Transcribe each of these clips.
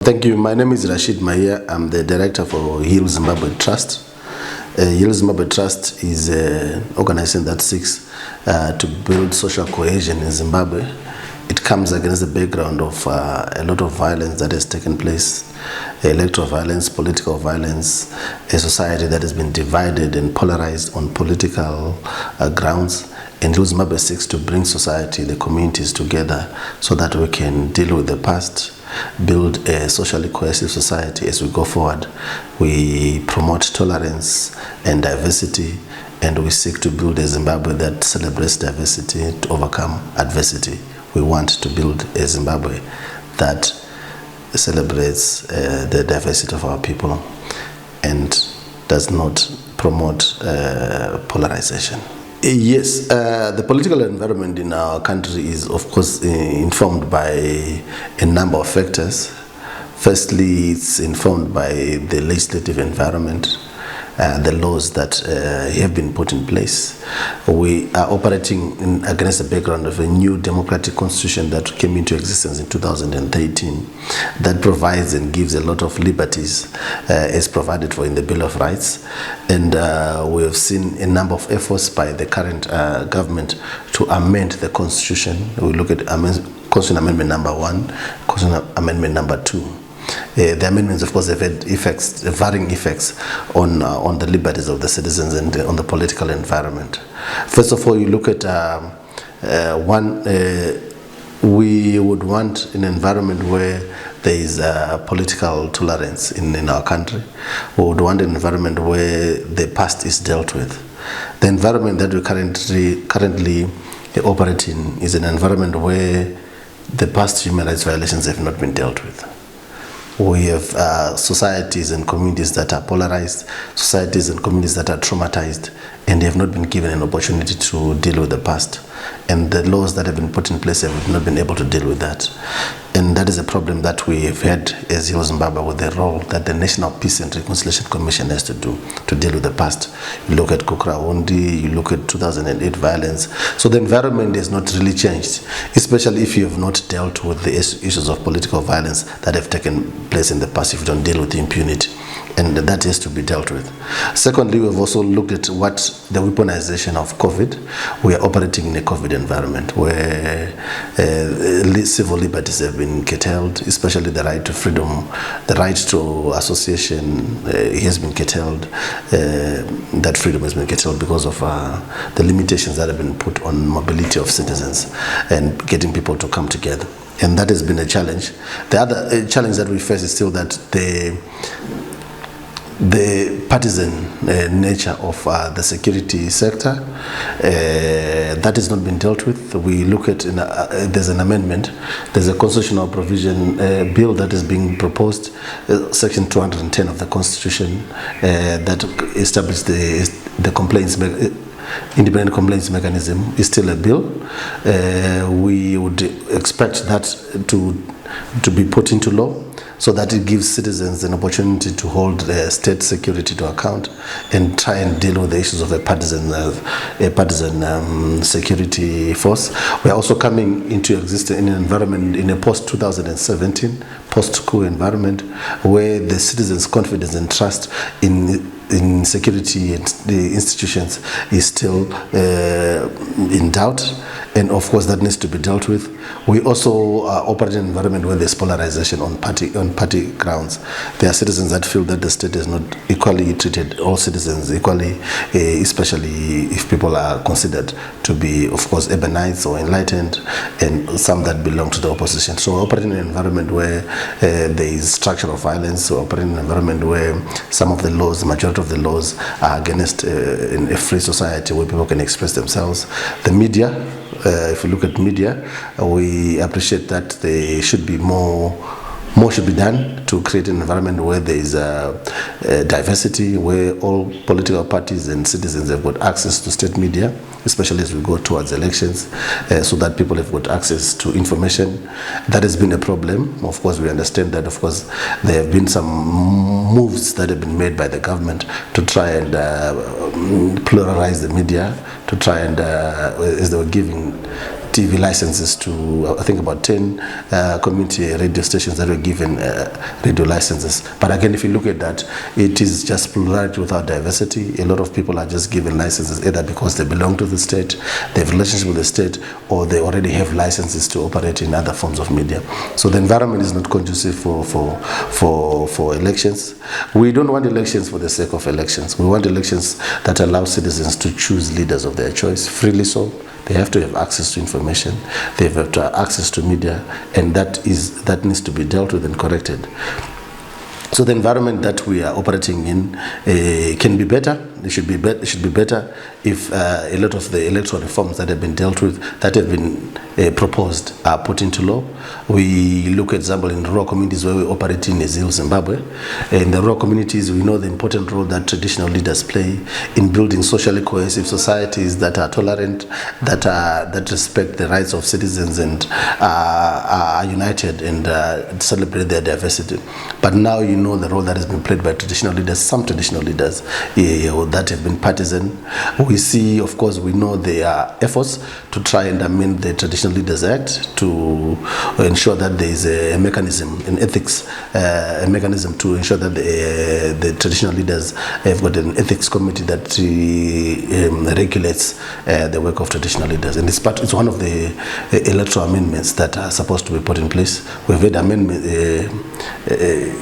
Thank you. My name is Rashid Mahiya. I'm the director for Heal Zimbabwe Trust. Heal Zimbabwe Trust is an organization that seeks to build social cohesion in Zimbabwe. It comes against the background of a lot of violence that has taken place, electoral violence, political violence, a society that has been divided and polarized on political grounds. And Heal Zimbabwe seeks to bring society, the communities together so that we can deal with the past, build a socially cohesive society as we go forward. We promote tolerance and diversity, and we seek to build a Zimbabwe that celebrates diversity to overcome adversity. We want to build a Zimbabwe that celebrates the diversity of our people and does not promote polarization. Yes, the political environment in our country is, of course, informed by a number of factors. Firstly, it's informed by the legislative environment, the laws that have been put in place. We are operating against the background of a new democratic constitution that came into existence in 2013 that provides and gives a lot of liberties as provided for in the Bill of Rights. And we have seen a number of efforts by the current government to amend the constitution. We look at Constitution Amendment number 1, Constitution Amendment number 2. The amendments, of course, have had effects, varying effects on the liberties of the citizens and on the political environment. First of all, you look at we would want an environment where there is political tolerance in our country. We would want an environment where the past is dealt with. The environment that we currently operate in is an environment where the past human rights violations have not been dealt with. We have societies and communities that are polarized, societies and communities that are traumatized, and they have not been given an opportunity to deal with the past. And the laws that have been put in place have not been able to deal with that. And that is a problem that we have had as Heal Zimbabwe, with the role that the National Peace and Reconciliation Commission has to do to deal with the past. You look at Kukraundi, you look at 2008 violence. So the environment has not really changed, especially if you have not dealt with the issues of political violence that have taken place in the past, if you don't deal with the impunity. And that has to be dealt with. Secondly, we've also looked at what the weaponization of COVID. We are operating in a COVID environment where civil liberties have been curtailed, especially the right to freedom, the right to association has been curtailed. That freedom has been curtailed because of the limitations that have been put on mobility of citizens and getting people to come together. And that has been a challenge. The other challenge that we face is still that the partisan nature of the security sector, that has not been dealt with. We look at, there's an amendment, there's a constitutional provision bill that is being proposed, section 210 of the Constitution, that established the complaints, independent complaints mechanism is still a bill. We would expect that to be put into law, so that it gives citizens an opportunity to hold their state security to account and try and deal with the issues of a partisan security force. We are also coming into existence in an environment, in a post-2017, post-coup environment, where the citizens' confidence and trust in security and the institutions is still in doubt, and of course that needs to be dealt with. We also operate in an environment where there's polarization on party grounds. There are citizens that feel that the state has not equally treated all citizens equally, especially if people are considered to be, of course, urbanites or enlightened, and some that belong to the opposition. So we operate in an environment where there is structural violence. We operate in an environment where some of the laws, the majority of the laws, are against in a free society where people can express themselves. The media, if we look at media, we appreciate that there should be more should be done to create an environment where there is diversity, where all political parties and citizens have got access to state media, especially as we go towards elections, so that people have got access to information. That has been a problem. Of course, we understand that, of course, there have been some moves that have been made by the government to try and pluralize the media, to try and, as they were giving TV licenses to, I think, about 10 community radio stations that were given radio licenses. But again, if you look at that, it is just plurality without diversity. A lot of people are just given licenses either because they belong to the state, they have relationship with the state, or they already have licenses to operate in other forms of media. So the environment is not conducive for elections. We don't want elections for the sake of elections. We want elections that allow citizens to choose leaders of their choice, freely so. They have to have access to information, they have to have access to media, and that needs to be dealt with and corrected. So the environment that we are operating in can be better. It should be better if a lot of the electoral reforms that have been dealt with, that have been proposed, are put into law. We look, at example, in rural communities where we operate in Zimbabwe. In the rural communities, we know the important role that traditional leaders play in building socially cohesive societies that are tolerant, that respect the rights of citizens and are united and celebrate their diversity. But now you know the role that has been played by traditional leaders, some traditional leaders that have been partisan. We see, of course, we know there are efforts to try and amend the Traditional Leaders Act to ensure that there is a mechanism in ethics, a mechanism to ensure that the traditional leaders have got an ethics committee that regulates the work of traditional leaders. And it's one of the electoral amendments that are supposed to be put in place. We've had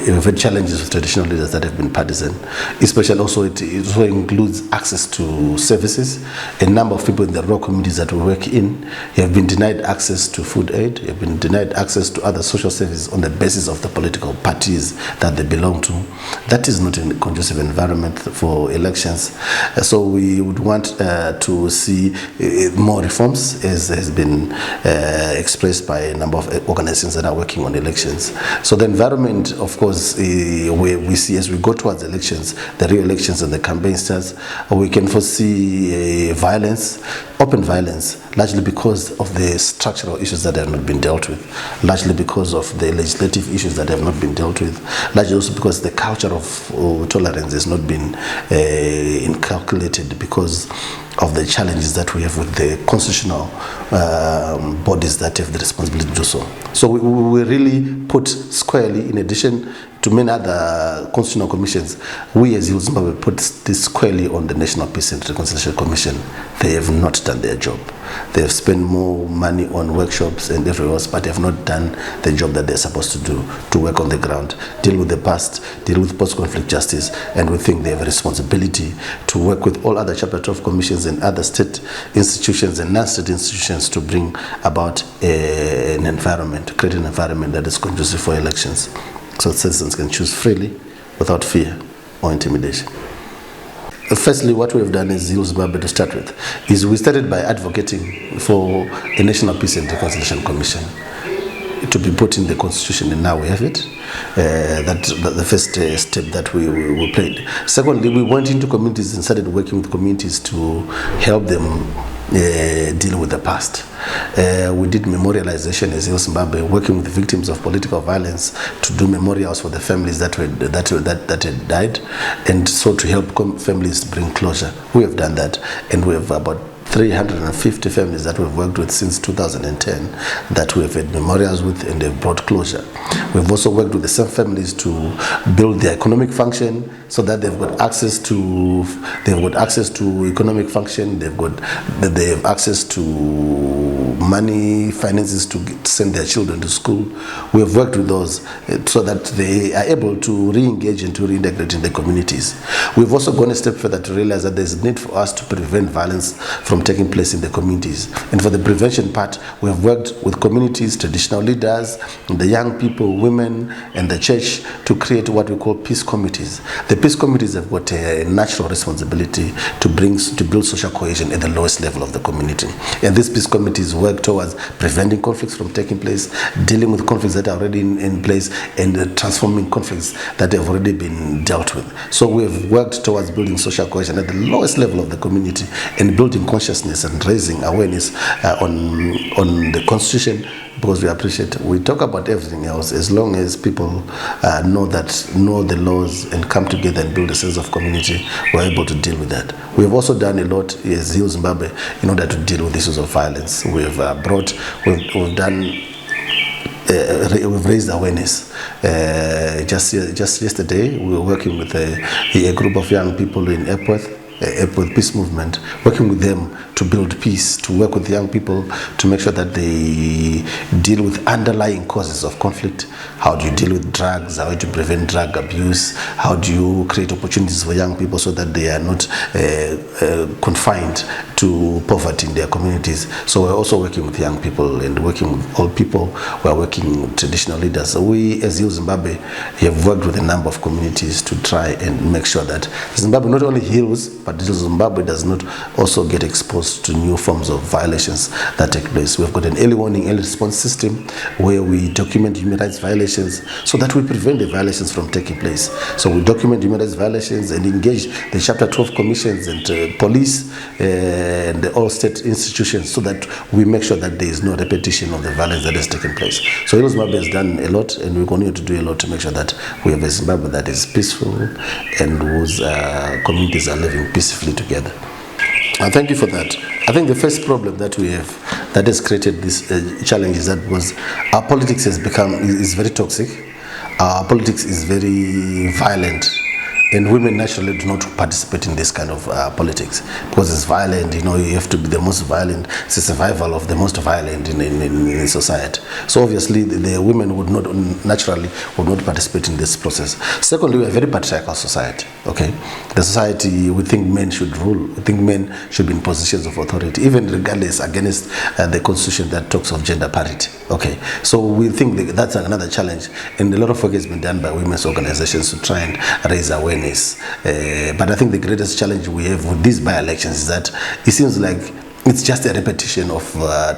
we've had challenges with traditional leaders that have been partisan, especially also it also includes access to services. A number of people in the rural communities that we work in have been denied access to food aid, have been denied access to other social services on the basis of the political parties that they belong to. That is not a conducive environment for elections. So we would want to see more reforms, as has been expressed by a number of organizations that are working on elections. So the environment, of course, we see as we go towards elections, the real elections and the campaign starts, we can foresee violence, open violence, largely because of the structural issues that have not been dealt with, largely because of the legislative issues that have not been dealt with, largely also because the culture of tolerance has not been inculcated because of the challenges that we have with the constitutional bodies that have the responsibility to do so. So we really put squarely, in addition to many other constitutional commissions, we as Heal Zimbabwe put this squarely on the National Peace and Reconciliation Commission. They have not done their job. They have spent more money on workshops and everywhere else, but they have not done the job that they're supposed to do, to work on the ground, deal with the past, deal with post-conflict justice, and we think they have a responsibility to work with all other Chapter 12 commissions and other state institutions and non-state institutions to bring about an environment, create an environment that is conducive for elections, so citizens can choose freely without fear or intimidation. Firstly, what we have done as Heal Zimbabwe to start with is we started by advocating for a National Peace and Reconciliation Commission to be put in the Constitution, and now we have it. That's the first step that we played. Secondly, we went into communities and started working with communities to help them deal with the past. We did memorialization as Heal Zimbabwe, working with victims of political violence to do memorials for the families that had died, and so to help families bring closure. We have done that, and we have about 350 families that we've worked with since 2010 that we've had memorials with, and they've brought closure. We've also worked with the same families to build their economic function so that they've got access to economic function, they have access to money, finances to send their children to school. We have worked with those so that they are able to re-engage and to reintegrate in the communities. We've also gone a step further to realize that there's a need for us to prevent violence from taking place in the communities. And for the prevention part, we have worked with communities, traditional leaders, the young people, women, and the church to create what we call peace committees. The peace committees have got a natural responsibility to build social cohesion at the lowest level of the community. And these peace committees work towards preventing conflicts from taking place, dealing with conflicts that are already in place, and transforming conflicts that have already been dealt with. So we have worked towards building social cohesion at the lowest level of the community and building consciousness consciousness and raising awareness on the Constitution, because we talk about everything else as long as people know the laws and come together and build a sense of community. We're able to deal with that. We have also done a lot as Heal Zimbabwe in order to deal with issues of violence. We've raised awareness. Just yesterday, we were working with a group of young people in Epworth Peace Movement, working with them to build peace, to work with young people to make sure that they deal with underlying causes of conflict. How do you deal with drugs? How do you prevent drug abuse? How do you create opportunities for young people so that they are not confined to poverty in their communities? So we're also working with young people and working with old people. We're working with traditional leaders. So we, as Heal Zimbabwe, have worked with a number of communities to try and make sure that Zimbabwe not only heals, but Zimbabwe does not also get exposed to new forms of violations that take place. We've got an early warning, early response system where we document human rights violations so that we prevent the violations from taking place. So we document human rights violations and engage the Chapter 12 commissions and police and all state institutions so that we make sure that there is no repetition of the violence that has taken place. So Heal Zimbabwe has done a lot, and we continue to do a lot to make sure that we have a Zimbabwe that is peaceful and whose communities are living peacefully together. Thank you for that. I think the first problem that we have that has created this challenge is that because our politics is very toxic. Our politics is very violent, and women naturally do not participate in this kind of politics because it's violent. You have to be the most violent. It's a survival of the most violent in society. So obviously the women would not participate in this process. Secondly, we are a very patriarchal society. Okay, the society, we think men should rule. We think men should be in positions of authority, even regardless against the constitution that talks of gender parity. Okay, so we think that's another challenge, and a lot of work has been done by women's organizations to try and raise awareness. But I think the greatest challenge we have with these by-elections is that it seems like it's just a repetition of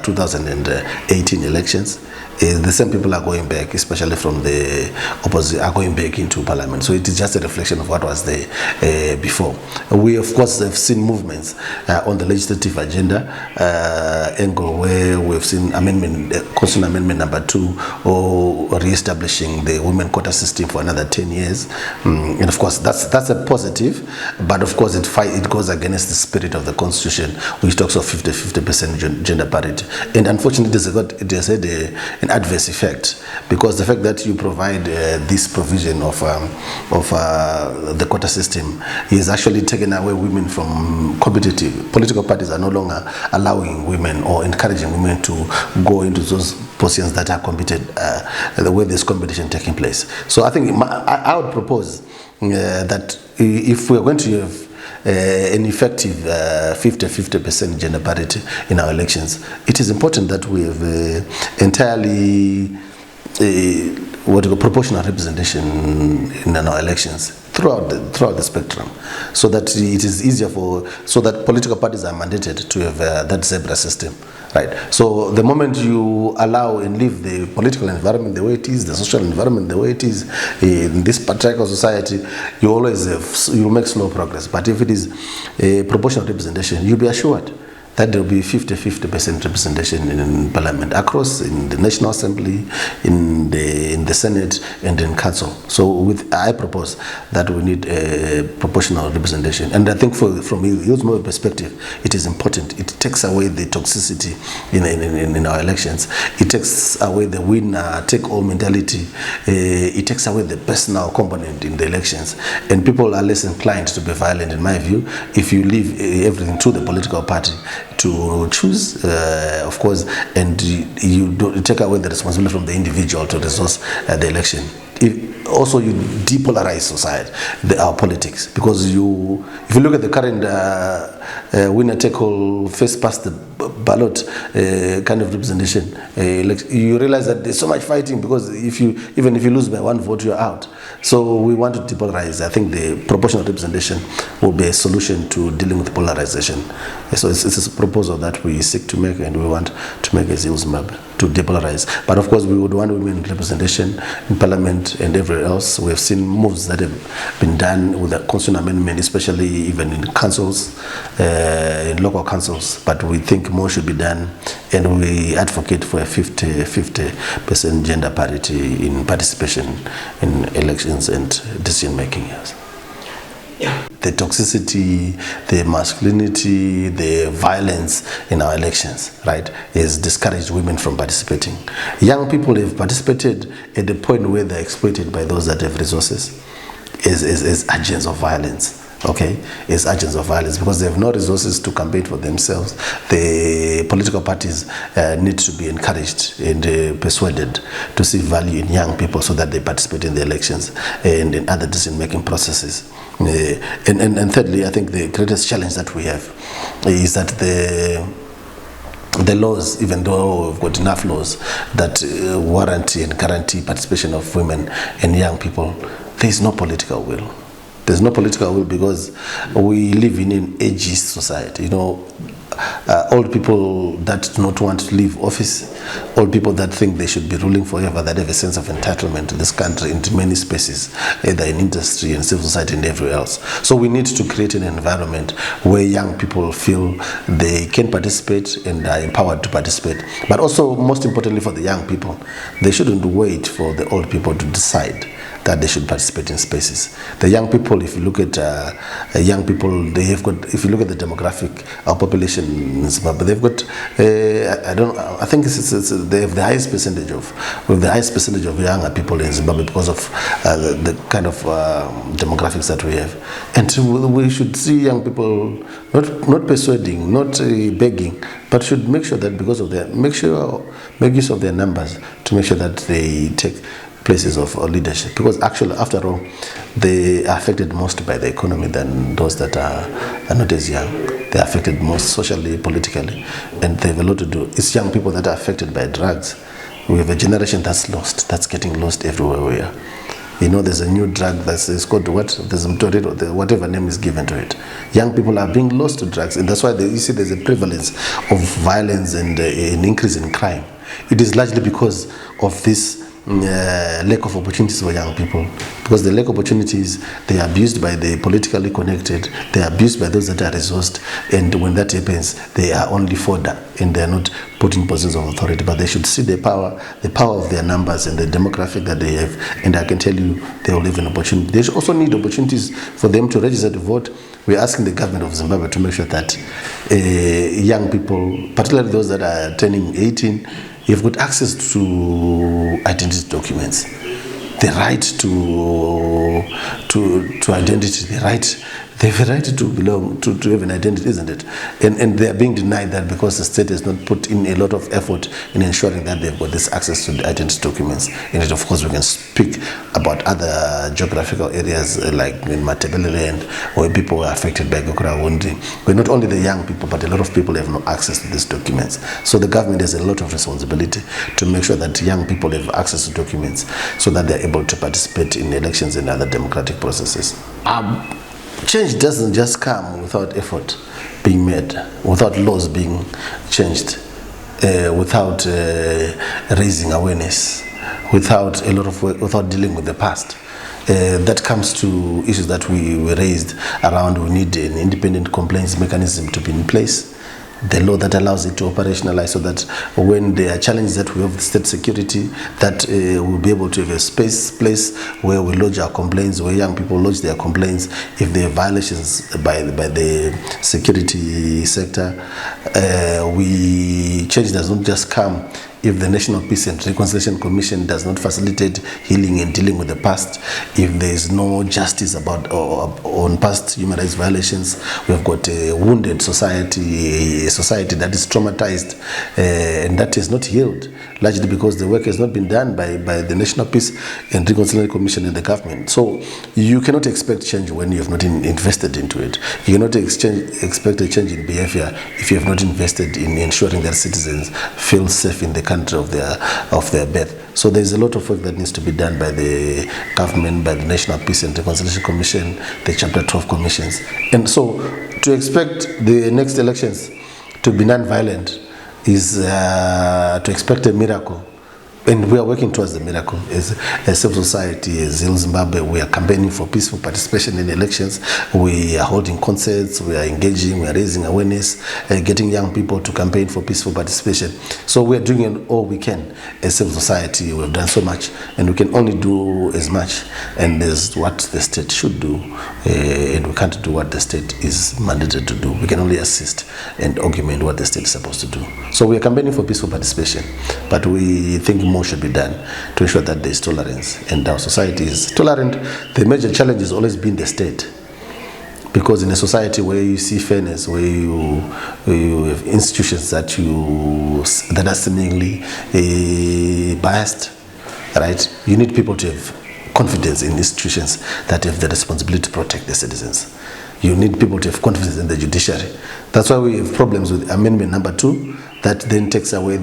2018 elections. The same people are going back, especially from the opposition, are going back into parliament. So it is just a reflection of what was there before. We, of course, have seen movements on the legislative agenda angle where we've seen Constitutional Amendment number 2, or re-establishing the women quota system for another 10 years. And of course, that's a positive, but of course it goes against the spirit of the Constitution, which talks of 50% gender parity. And unfortunately, it has had an adverse effect, because the fact that you provide this provision of the quota system is actually taken away women from competitive. Political parties are no longer allowing women or encouraging women to go into those positions that are competed, the way there's competition taking place. So I think I would propose that if we're going to have an effective 50% gender parity in our elections, it is important that we have entirely proportional representation in our elections throughout the spectrum, so that it is easier so that political parties are mandated to have that zebra system, right? So the moment you allow and leave the political environment the way it is, the social environment the way it is in this patriarchal society, you make slow progress. But if it is a proportional representation, you'll be assured that there will be 50% representation in Parliament, across, in the National Assembly, in the Senate, and in Council. So I propose that we need a proportional representation. And I think from a Heal Zimbabwe perspective, it is important. It takes away the toxicity in our elections. It takes away the winner-take-all mentality. It takes away the personal component in the elections. And people are less inclined to be violent, in my view, if you leave everything to the political party to choose, of course, and you take away the responsibility from the individual to resource the election. Also, you depolarize society, our politics, because if you look at the current winner-take-all, first past the ballot kind of representation, you realize that there's so much fighting, because even if you lose by one vote, you're out. So we want to depolarize. I think the proportional representation will be a solution to dealing with polarization. So it's a proposal that we seek to make, and we want to make as Heal Zimbabwe, to depolarize. But of course, we would want women representation in Parliament and every everywhere else. We have seen moves that have been done with the constitutional amendment, especially even in councils, in local councils. But we think more should be done, and we advocate for a 50% gender parity in participation in elections and decision making. Yes. Yeah. The toxicity, the masculinity, the violence in our elections, right, has discouraged women from participating. Young people have participated at the point where they're exploited by those that have resources as agents of violence. Okay, as agents of violence, because they have no resources to campaign for themselves. The political parties need to be encouraged and persuaded to see value in young people so that they participate in the elections and in other decision-making processes. And thirdly, I think the greatest challenge that we have is that the laws, even though we've got enough laws that warrant and guarantee participation of women and young people, there is no political will. There's no political will because we live in an ageist society. You know, old people that do not want to leave office, old people that think they should be ruling forever, that have a sense of entitlement to this country into many spaces, either in industry and civil society and everywhere else. So we need to create an environment where young people feel they can participate and are empowered to participate. But also, most importantly for the young people, they shouldn't wait for the old people to decide that they should participate in spaces. The young people, if you look at young people, they have got, if you look at the demographic, our population in Zimbabwe, they've got, I think they have the highest percentage of younger people in Zimbabwe because of the kind of demographics that we have. And we should see young people not persuading, not begging, but should make sure that because of make use of their numbers to make sure that they take places of leadership, because actually, after all, they are affected most by the economy than those that are not as young. They are affected most socially, politically, and they have a lot to do. It's young people that are affected by drugs. We have a generation that's lost, that's getting lost everywhere we are. You know, there's a new drug that's called what? There's whatever name is given to it. Young people are being lost to drugs, and that's why you see there's a prevalence of violence and an increase in crime. It is largely because of this lack of opportunities for young people, because the lack of opportunities, they are abused by the politically connected, they are abused by those that are resourced, and when that happens, they are only fodder and they are not put in positions of authority. But they should see the power of their numbers and the demographic that they have, and I can tell you they will have an opportunity. They should also need opportunities for them to register to vote. We're asking the government of Zimbabwe to make sure that young people, particularly those that are turning 18, you've got access to identity documents, the right to identity, they have a right to belong, to have an identity, isn't it? And they are being denied that because the state has not put in a lot of effort in ensuring that they've got this access to the identity documents. And of course, we can speak about other geographical areas like in Matabeleland, where people were affected by Gokura Wundi, where not only the young people, but a lot of people have no access to these documents. So the government has a lot of responsibility to make sure that young people have access to documents so that they're able to participate in elections and other democratic processes. Change doesn't just come without effort being made, without laws being changed, without raising awareness, without a lot of work, without dealing with the past. That comes to issues that we raised around. We need an independent complaints mechanism to be in place, the law that allows it to operationalize, so that when there are challenges that we have with state security, that we'll be able to have a place where we lodge our complaints, where young people lodge their complaints if there are violations by the security sector. Change does not just come if the National Peace and Reconciliation Commission does not facilitate healing and dealing with the past, if there is no justice on past human rights violations. We have got a wounded society, a society that is traumatized and that is not healed, largely because the work has not been done by the National Peace and Reconciliation Commission and the government. So you cannot expect change when you have not invested into it. You cannot expect a change in behavior if you have not invested in ensuring that citizens feel safe in the country of their birth. So there is a lot of work that needs to be done by the government, by the National Peace and Reconciliation Commission, the Chapter 12 commissions. And so to expect the next elections to be non-violent is to expect a miracle And we are working towards the miracle. As a civil society, as Heal Zimbabwe, we are campaigning for peaceful participation in elections. We are holding concerts, we are engaging, we are raising awareness, getting young people to campaign for peaceful participation. So we are doing all we can as civil society. We have done so much, and we can only do as much. And there's what the state should do, and we can't do what the state is mandated to do. We can only assist and augment what the state is supposed to do. So we are campaigning for peaceful participation, but we think more should be done to ensure that there is tolerance, and our society is tolerant. The major challenge has always been the state, because in a society where you see fairness, where you have institutions that are seemingly biased, right? You need people to have confidence in institutions that have the responsibility to protect the citizens. You need people to have confidence in the judiciary. That's why we have problems with amendment number 2, that then takes away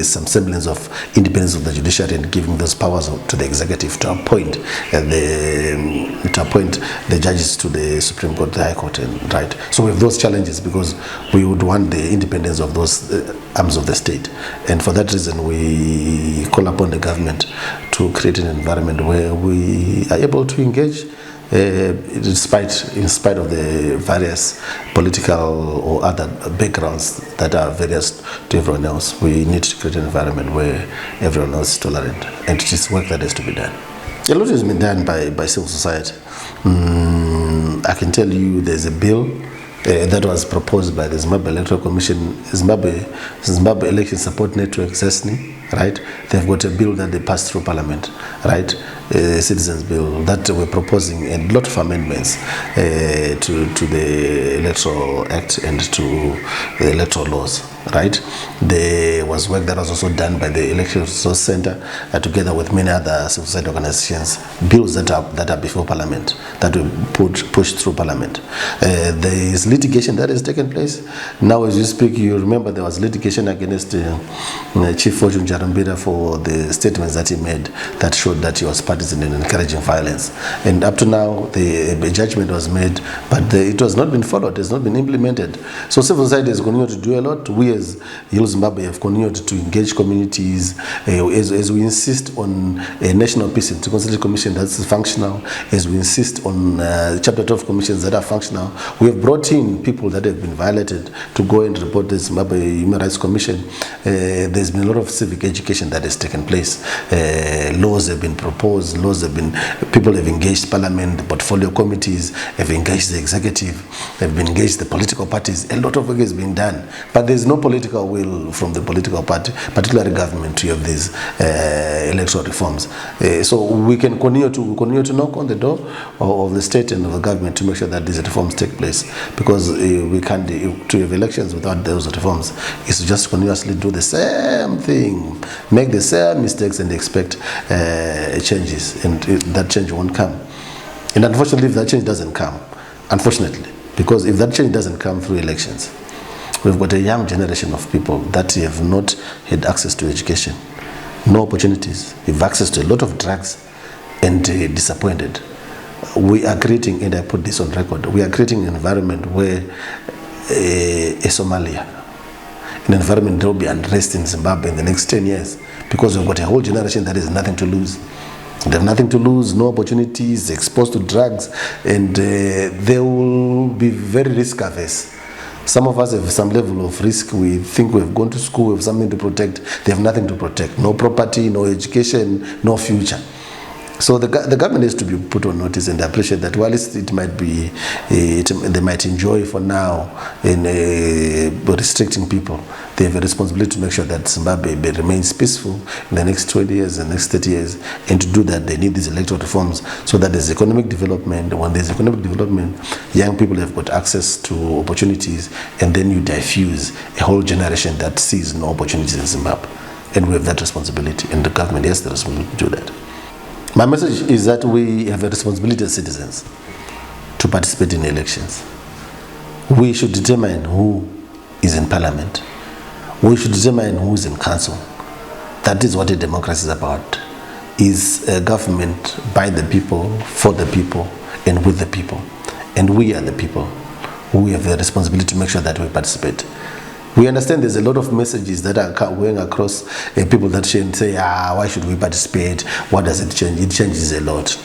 some semblance of independence of the judiciary and giving those powers to the executive to appoint the judges to the Supreme Court, the High Court, and right. So we have those challenges because we would want the independence of those arms of the state, and for that reason we call upon the government to create an environment where we are able to engage. In spite of the various political or other backgrounds that are various to everyone else, we need to create an environment where everyone else is tolerant, and it is work that has to be done. A lot has been done by civil society. I can tell you there's a bill that was proposed by the Zimbabwe Electoral Commission, Zimbabwe Election Support Network, ZESNI, right? They've got a bill that they passed through Parliament, right? A citizens bill that we're proposing, and a lot of amendments to the Electoral Act and to the electoral laws, right? There was work that was also done by the Election Resource Center together with many other civil society organizations, bills that are before Parliament, that we pushed through Parliament. There is litigation that has taken place. Now as you speak, you remember there was litigation against Chief Fortune Jarambira for the statements that he made that showed that he was partisan in encouraging violence. And up to now, the judgment was made, but it has not been followed, it has not been implemented. So civil society has continued to do a lot. We as Heal Zimbabwe have continued to engage communities as we insist on a National Peace and Reconciliation Commission that's functional, as we insist on Chapter 12 commissions that are functional. We have brought in people that have been violated to go and report the Zimbabwe Human Rights Commission. There's been a lot of civic education that has taken place. Laws have been proposed, people have engaged Parliament, the portfolio committees have engaged the executive, have been engaged the political parties. A lot of work is being done, but there's no political will from the political party, particularly government, to have these electoral reforms. So we can continue to knock on the door of the state and of the government to make sure that these reforms take place, because we can't to have elections without those reforms is to just continuously do the same thing, make the same mistakes and expect changes, and that change won't come. And unfortunately, if that change doesn't come, because if that change doesn't come through elections, we've got a young generation of people that have not had access to education, no opportunities, have access to a lot of drugs, and disappointed. We are creating, and I put this on record, we are creating an environment where a Somalia, an environment there will be unrest in Zimbabwe in the next 10 years, because we've got a whole generation that has nothing to lose. They have nothing to lose, no opportunities, exposed to drugs, and they will be very risk averse. Some of us have some level of risk. We think we've gone to school, we have something to protect. They have nothing to protect. No property, no education, no future. So the government has to be put on notice, and I appreciate that. While it might be, they might enjoy for now in restricting people, they have a responsibility to make sure that Zimbabwe remains peaceful in the next 20 years, and the next 30 years. And to do that, they need these electoral reforms so that there's economic development. When there's economic development, young people have got access to opportunities, and then you diffuse a whole generation that sees no opportunities in Zimbabwe. And we have that responsibility, and the government has the responsibility to do that. My message is that we have a responsibility as citizens to participate in elections. We should determine who is in Parliament. We should determine who is in council. That is what a democracy is about. Is a government by the people, for the people, and with the people. And we are the people. We have a responsibility to make sure that we participate. We understand there's a lot of messages that are going across people that say, why should we participate? What does it change? It changes a lot.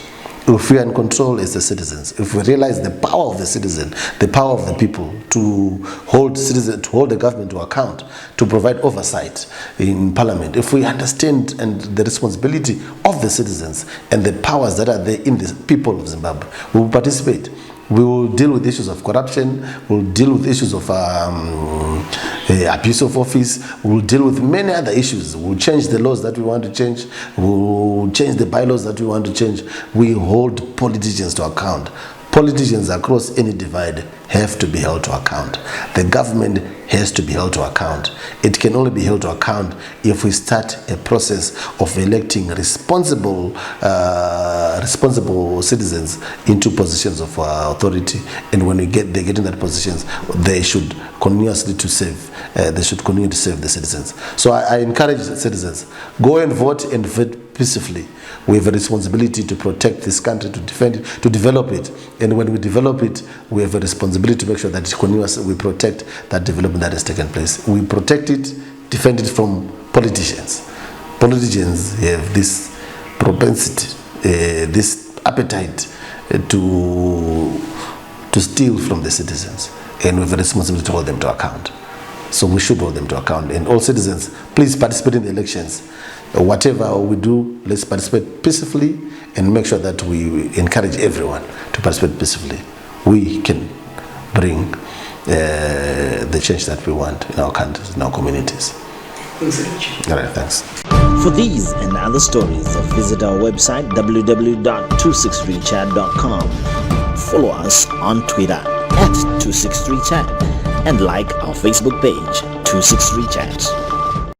If we are in control as the citizens, if we realize the power of the citizen, the power of the people to hold the government to account, to provide oversight in parliament, if we understand and the responsibility of the citizens and the powers that are there in the people of Zimbabwe, we will participate. We will deal with issues of corruption, we'll deal with issues of abuse of office, we'll deal with many other issues. We'll change the laws that we want to change, we'll change the bylaws that we want to change. We hold politicians to account. Politicians across any divide have to be held to account. The government has to be held to account. It can only be held to account if we start a process of electing responsible citizens into positions of authority. And when they get in that positions, they should continuously to serve. They should continue to serve the citizens. So I encourage citizens, go and vote peacefully. We have a responsibility to protect this country, to defend it, to develop it. And when we develop it, we have a responsibility to make sure that we protect that development that has taken place. We protect it, defend it from politicians. Politicians have this propensity, this appetite to steal from the citizens. And we have a responsibility to hold them to account. So we should hold them to account. And all citizens, please participate in the elections. Whatever we do, let's participate peacefully and make sure that we encourage everyone to participate peacefully. We can bring the change that we want in our countries, in our communities. Thanks, Richard. All right, thanks. For these and other stories, visit our website www.26richard.com. Follow us on Twitter @263chat and like our Facebook page 263chat.